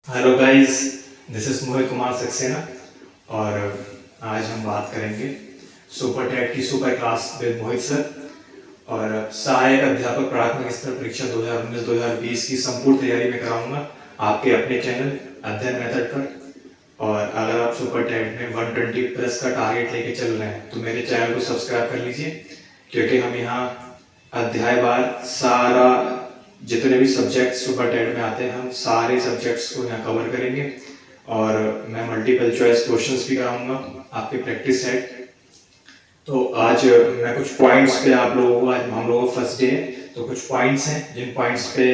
Hello guys, this is Mohit Kumar Saxena और आज हम बात करेंगे सुपर टेट की super class with Mohit sir और सहायक अध्यापक प्राथमिक स्तर परीक्षा 2019-2020 की संपूर्ण तैयारी में कराऊंगा आपके अपने चैनल अध्ययन मेथड पर। और अगर आप सुपर टेट में 120 प्लस का टारगेट लेके चल रहे हैं तो मेरे चैनल को सब्सक्राइब कर लीजिए, क्योंकि हम यहाँ अध्यायवार सारा जितने भी सब्जेक्ट सुपर टेट में आते हैं हम सारे सब्जेक्ट्स को यहाँ कवर करेंगे और मैं मल्टीपल चॉइस क्वेश्चंस भी कराऊंगा आपके प्रैक्टिस सेट। तो आज मैं कुछ पॉइंट्स पे आप लोगों को, आज हम लोगों का फर्स्ट डे है तो कुछ पॉइंट्स हैं जिन पॉइंट्स पे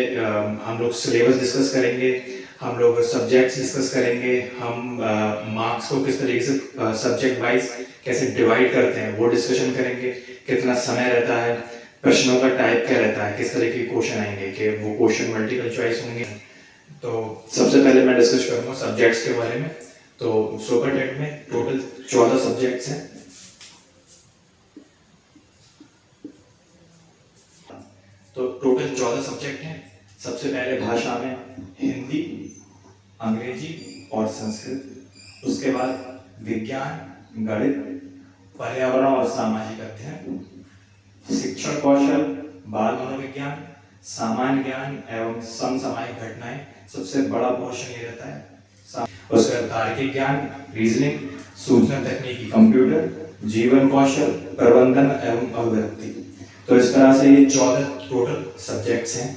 हम लोग सिलेबस डिस्कस करेंगे, हम लोग सब्जेक्ट्स डिस्कस करेंगे, हम मार्क्स को किस तरीके से सब्जेक्ट वाइज कैसे डिवाइड करते हैं वो डिस्कशन करेंगे, कितना समय रहता है, प्रश्नों का टाइप क्या रहता है, किस तरह के क्वेश्चन आएंगे, कि वो क्वेश्चन मल्टीपल चॉइस होंगे। तो सबसे पहले मैं डिस्कस करूंगा सब्जेक्ट्स के बारे में। तो सुपर टेट में टोटल 14 सब्जेक्ट्स हैं। तो टोटल 14 सब्जेक्ट हैं। सबसे पहले भाषा में हिंदी, अंग्रेजी और संस्कृत। उसके बाद विज्ञान, गणित, पर्यावरण और सामाजिक अध्ययन, शिक्षण कौशल, बाल मनोविज्ञान, सामान्य ज्ञान एवं समसामयिक घटनाएं। सबसे बड़ा पोर्शन ये रहता है। उसके बाद तार्किक ज्ञान, रीजनिंग, सूचना तकनीकी, कंप्यूटर, जीवन कौशल, प्रबंधन एवं अभिव्यक्ति। तो इस तरह से ये 14 टोटल सब्जेक्ट्स हैं।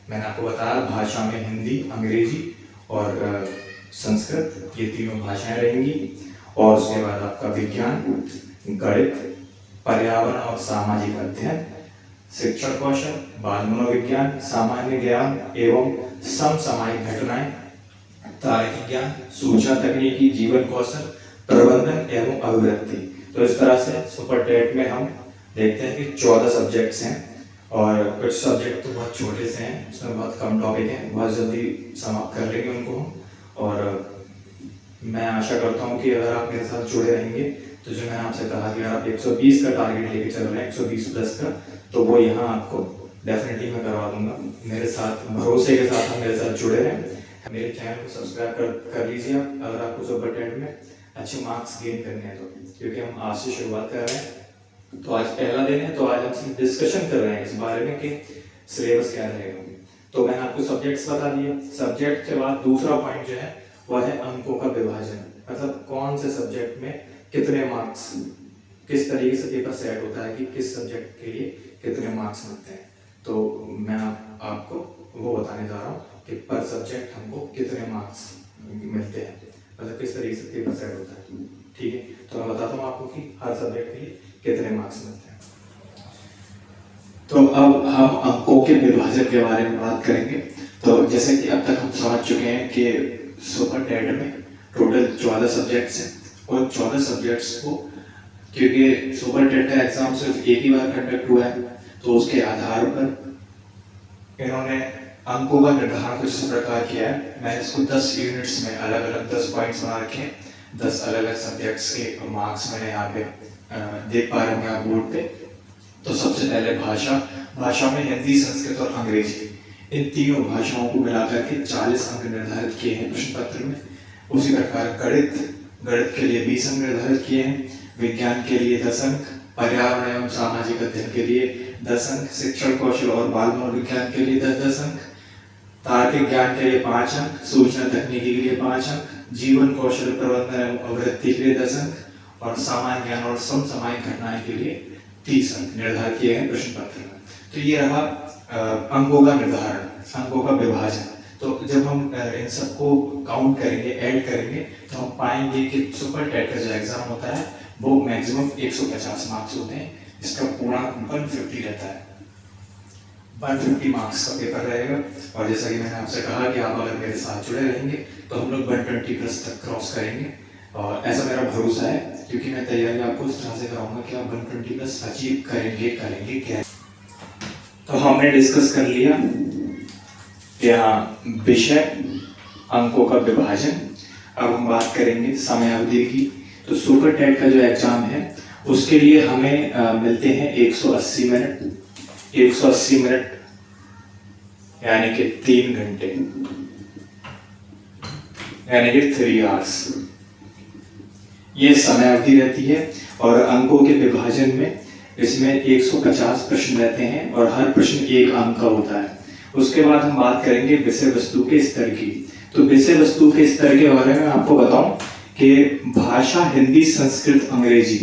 मैंने आपको बताया भाषा में हिंदी, अंग्रेजी और संस्कृत, ये तीनों भाषाएं रहेंगी। और उसके बाद आपका विज्ञान, गणित, पर्यावरण और सामाजिक अध्ययन, शिक्षण कौशल, बाल मनोविज्ञान, सामान्य ज्ञान एवं समसामयिक घटनाएं, तार्किक ज्ञान, सूचना तकनीकी, जीवन कौशल, प्रबंधन एवं अभिव्यक्ति। तो इस तरह से सुपर टेट में हम देखते हैं कि 14 सब्जेक्ट्स हैं और कुछ सब्जेक्ट तो बहुत छोटे से हैं, उसमें बहुत कम टॉपिक हैं, बहुत जल्दी समाप्त कर लेंगे उनको हम। और मैं आशा करता हूँ कि अगर आप मेरे साथ जुड़े रहेंगे तो जो मैंने आपसे कहा कि आप 120 का टारगेट लेके चल रहे हैं, 120 प्लस का, तो वो यहाँ आपको डेफिनेटली मैं करवा दूंगा। मेरे साथ भरोसे के साथ हम मेरे साथ जुड़े रहें। मेरे चैनल को सब्सक्राइब कर लीजिए आप, अगर आपको सुपर टेट में अच्छे मार्क्स गेन करने हैं तो, क्योंकि हम आज से शुरुआत कर रहे हैं। तो आज पहला दिन है, तो आज हम डिस्कशन कर रहे हैं इस बारे में कि सिलेबस क्या रहेगा। तो मैंने आपको सब्जेक्ट्स बता दिए। सब्जेक्ट के बाद दूसरा पॉइंट जो है वह है अंकों का विभाजन, मतलब कौन से सब्जेक्ट में कितने मार्क्स, किस तरीके से पेपर सेट होता है कि किस सब्जेक्ट के लिए कितने मार्क्स मिलते हैं। तो मैं आपको वो बताने जा रहा हूँ कि पर सब्जेक्ट हमको कितने मार्क्स मिलते हैं, मतलब किस तरीके से पेपर सेट होता है। ठीक है, तो मैं बताता हूँ आपको कि हर सब्जेक्ट के लिए कितने मार्क्स मिलते हैं। तो अब हम अंकों के विभाजन के बारे में बात करेंगे। तो जैसे कि अब तक हम समझ चुके हैं कि सुपर टेट में टोटल 14 सब्जेक्ट्स हैं और 14 सब्जेक्ट्स को, क्योंकि सुपर टेट का एग्जाम सिर्फ एक ही बार कंडक्ट हुआ है, तो उसके आधार पर इन्होंने अंकों का निर्धारण कुछ इस प्रकार किया है। मैंने इसको 10 यूनिट्स में अलग अलग 10 पॉइंट्स बना रखे हैं। 10 अलग अलग सब्जेक्ट्स के मार्क्स मैंने यहाँ पे देख पा रहे होंगे आप बोर्ड पे। तो सबसे पहले भाषा में हिंदी, संस्कृत और अंग्रेजी, इन तीनों भाषाओं को मिलाकर के 40 अंक निर्धारित किए हैं प्रश्न पत्र में। उसी प्रकार गणित के लिए 20 अंक निर्धारित किए हैं, विज्ञान के लिए 10 अंक, पर्यावरण एवं सामाजिक अध्ययन के लिए 10 अंक, शिक्षण कौशल और बाल मनोविज्ञान के लिए 10 अंक, तार्किक ज्ञान के लिए 5 अंक, सूचना तकनीकी के लिए 5 अंक, जीवन कौशल, प्रबंधन एवं अभिव्यक्ति के लिए 10 अंक और सामान्य ज्ञान और समसामयिक घटनाएं के लिए 30 अंक निर्धारित किए हैं प्रश्न पत्र में। तो ये रहा अंकों का निर्धारण, अंकों का विभाजन। तो जब हम इन सबको काउंट करेंगे, ऐड करेंगे, तो हम पाएंगे कि सुपर टेट का जो एग्जाम होता है वो मैक्सिमम 150 मार्क्स होते हैं। इसका पूर्णांक 150 रहता है, 150 मार्क्स का पेपर रहेगा। और जैसा कि मैंने आपसे कहा कि आप अगर मेरे साथ जुड़े रहेंगे तो हम लोग 120 प्लस तक क्रॉस करेंगे, और ऐसा मेरा भरोसा है, क्योंकि मैं तैयारी आपको इस तरह से कराऊंगा कि आप 120 प्लस अचीव करेंगे क्या। तो हमने डिस्कस कर लिया यहाँ विषय, अंकों का विभाजन। अब हम बात करेंगे समय अवधि की। तो सुपर टेट का जो एग्जाम है उसके लिए हमें मिलते हैं 180 मिनट, 180 मिनट यानी कि 3 घंटे। यानी कि 3 आवर्स। ये समय अवधि रहती है और अंकों के विभाजन में इसमें 150 प्रश्न रहते हैं और हर प्रश्न 1 अंक का होता है। उसके बाद हम बात करेंगे विषय वस्तु के स्तर की। तो विषय वस्तु के स्तर के बारे में आपको बताऊं कि भाषा हिंदी, संस्कृत, अंग्रेजी।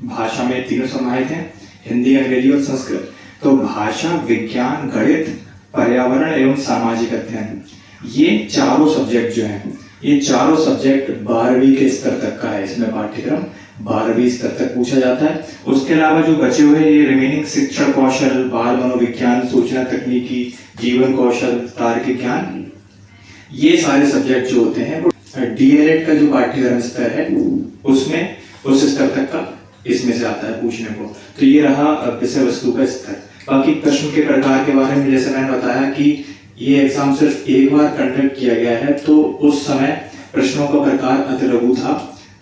भाषा में तीनों समाहित हैं, हिंदी, अंग्रेजी और संस्कृत। तो भाषा, विज्ञान, गणित, पर्यावरण एवं सामाजिक अध्ययन, ये चारों सब्जेक्ट जो हैं, ये चारों सब्जेक्ट 12वीं के स्तर तक का है। इसमें पाठ्यक्रम 12वीं स्तर तक पूछा जाता है। उसके अलावा जो बचे हुए ये रिमेनिंग शिक्षण कौशल, बाल मनोविज्ञान, सूचना तकनीकी, जीवन कौशल, तार्किक ज्ञान, ये सारे सब्जेक्ट जो होते हैं वो डीएलएड का जो पाठ्यक्रम स्तर है उसमें उस स्तर तक का इसमें से आता है पूछने को। तो ये रहा विषय वस्तु का स्तर। बाकी प्रश्न के प्रकार के बारे में जैसे मैंने बताया कि ये एग्जाम सिर्फ एक बार कंडक्ट किया गया है, तो उस समय प्रश्नों का प्रकार अति लघु था,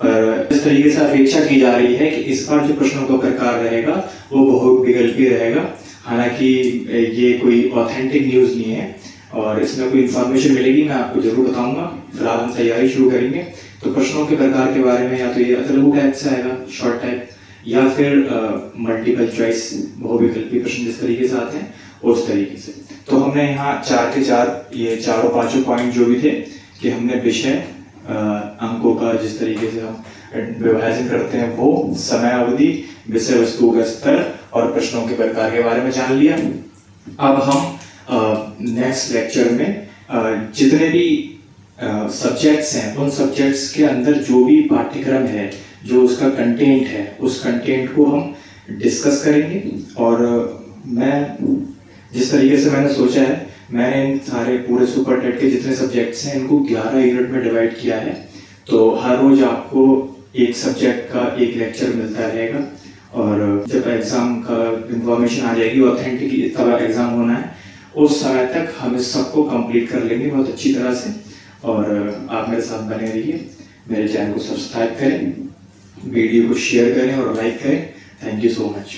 पर इस तरीके से अपेक्षा की जा रही है कि इस बार जो प्रश्नों का प्रकार रहेगा वो बहुविकल्पी रहेगा। हालांकि ये कोई ऑथेंटिक न्यूज़ नहीं है और इसमें कोई इन्फॉर्मेशन मिलेगी मैं आपको जरूर बताऊंगा। फिलहाल हम तैयारी शुरू करेंगे। तो प्रश्नों के प्रकार के बारे में या तो ये अति लघु टाइप से आएगा, शॉर्ट टाइप, या फिर मल्टीपल चॉइस बहुविकल्पी प्रश्न जिस तरीके से आते हैं उस तरीके से। तो हमने यहाँ 4 के 4 ये चारों पांचों पॉइंट जो भी थे कि हमने विषय, अंकों का जिस तरीके से हम विभाजन करते हैं वो, समय अवधि, विषय वस्तु का स्तर और प्रश्नों के प्रकार के बारे में जान लिया। अब हम नेक्स्ट लेक्चर में जितने भी सब्जेक्ट्स हैं उन सब्जेक्ट्स के अंदर जो भी पाठ्यक्रम है, जो उसका कंटेंट है, उस कंटेंट को हम डिस्कस करेंगे। और मैं जिस तरीके से मैंने सोचा है, मैंने इन सारे पूरे सुपर टेट के जितने सब्जेक्ट्स हैं इनको 11 यूनिट में डिवाइड किया है। तो हर रोज आपको एक सब्जेक्ट का एक लेक्चर मिलता रहेगा और जब एग्जाम का इंफॉर्मेशन आ जाएगी, ऑथेंटिक तब एग्जाम होना है, उस समय तक हम इस सबको कंप्लीट कर लेंगे बहुत अच्छी तरह से। और आप मेरे साथ बने रहिए, मेरे चैनल को सब्सक्राइब करें, वीडियो को शेयर करें और लाइक करें। Thank you so much.